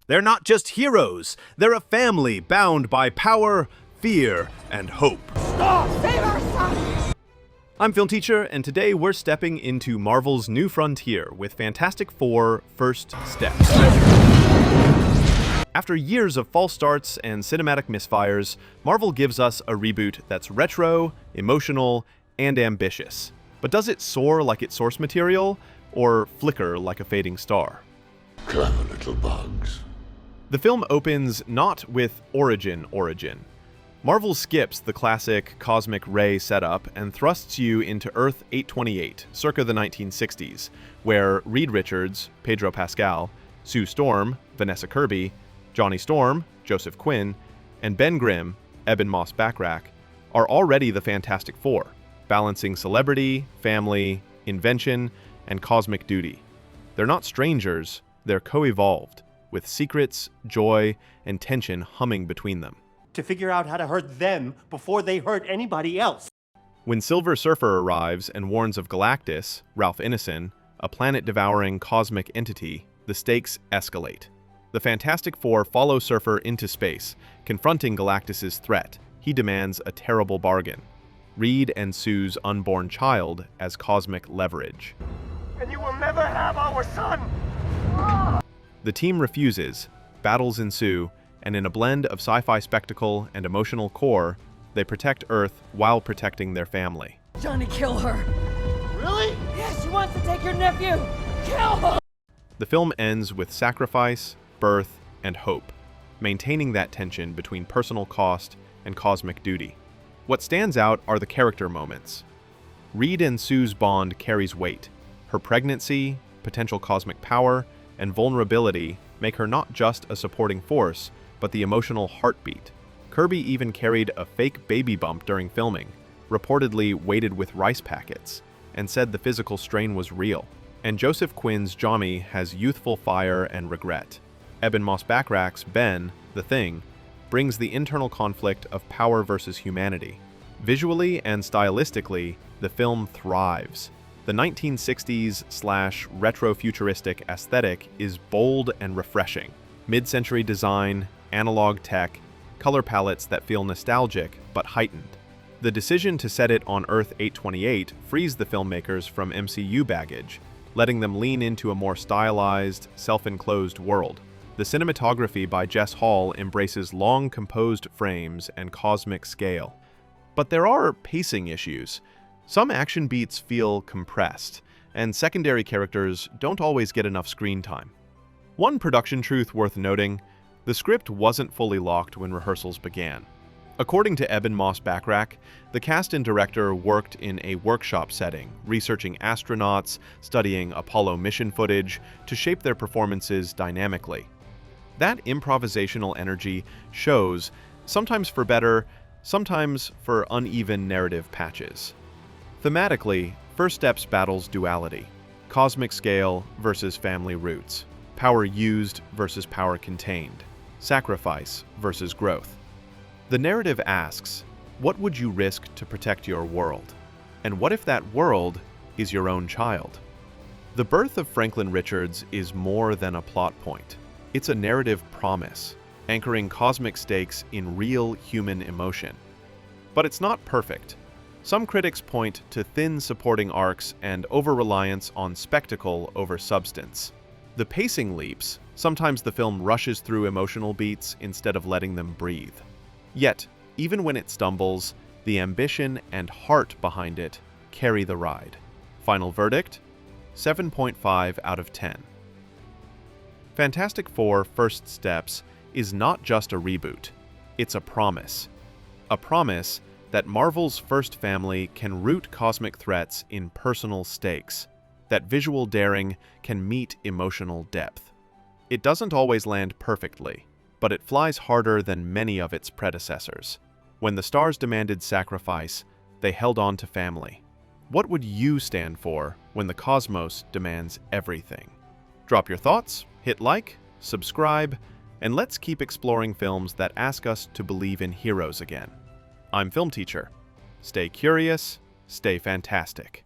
They're not just heroes, they're a family bound by power, fear, and hope. Stop! Save our son! I'm FilmTeacher, and today we're stepping into Marvel's new frontier with Fantastic Four: First Steps. After years of false starts and cinematic misfires, Marvel gives us a reboot that's retro, emotional, and ambitious. But does it soar like its source material, or flicker like a fading star? Clever little bugs. The film opens not with origin. Marvel skips the classic cosmic ray setup and thrusts you into Earth 828, circa the 1960s, where Reed Richards, Pedro Pascal, Sue Storm, Vanessa Kirby, Johnny Storm, Joseph Quinn, and Ben Grimm, Ebon Moss-Bachrach, are already the Fantastic Four, balancing celebrity, family, invention, and cosmic duty. They're not strangers, they're co-evolved, with secrets, joy, and tension humming between them. To figure out how to hurt them before they hurt anybody else. When Silver Surfer arrives and warns of Galactus, Ralph Ineson, a planet-devouring cosmic entity, the stakes escalate. The Fantastic Four follow Surfer into space, confronting Galactus's threat. He demands a terrible bargain: Reed and Sue's unborn child as cosmic leverage. And you will never have our son! The team refuses, battles ensue, and in a blend of sci-fi spectacle and emotional core, they protect Earth while protecting their family. Johnny, kill her! Really? Yes, she wants to take your nephew! Kill her! The film ends with sacrifice, birth, and hope, maintaining that tension between personal cost and cosmic duty. What stands out are the character moments. Reed and Sue's bond carries weight. Her pregnancy, potential cosmic power, and vulnerability make her not just a supporting force, but the emotional heartbeat. Kirby even carried a fake baby bump during filming, reportedly weighted with rice packets, and said the physical strain was real. And Joseph Quinn's Johnny has youthful fire and regret. Ebon Moss-Bachrach's Ben, the Thing, brings the internal conflict of power versus humanity. Visually and stylistically, the film thrives. The 1960s/retro-futuristic aesthetic is bold and refreshing. Mid-century design, analog tech, color palettes that feel nostalgic but heightened. The decision to set it on Earth 828 frees the filmmakers from MCU baggage, letting them lean into a more stylized, self-enclosed world. The cinematography by Jess Hall embraces long composed frames and cosmic scale. But there are pacing issues. Some action beats feel compressed, and secondary characters don't always get enough screen time. One production truth worth noting: the script wasn't fully locked when rehearsals began. According to Ebon Moss-Bachrach, the cast and director worked in a workshop setting, researching astronauts, studying Apollo mission footage to shape their performances dynamically. That improvisational energy shows, sometimes for better, sometimes for uneven narrative patches. Thematically, First Steps battles duality: cosmic scale versus family roots, power used versus power contained, sacrifice versus growth. The narrative asks, what would you risk to protect your world? And what if that world is your own child? The birth of Franklin Richards is more than a plot point. It's a narrative promise, anchoring cosmic stakes in real human emotion. But it's not perfect. Some critics point to thin supporting arcs and over-reliance on spectacle over substance. The pacing leaps. Sometimes the film rushes through emotional beats instead of letting them breathe. Yet, even when it stumbles, the ambition and heart behind it carry the ride. Final verdict: 7.5 out of 10. Fantastic Four: First Steps is not just a reboot. It's a promise. A promise that Marvel's first family can root cosmic threats in personal stakes, that visual daring can meet emotional depth. It doesn't always land perfectly, but it flies harder than many of its predecessors. When the stars demanded sacrifice, they held on to family. What would you stand for when the cosmos demands everything? Drop your thoughts, hit like, subscribe, and let's keep exploring films that ask us to believe in heroes again. I'm FilmTeacher. Stay curious, stay fantastic.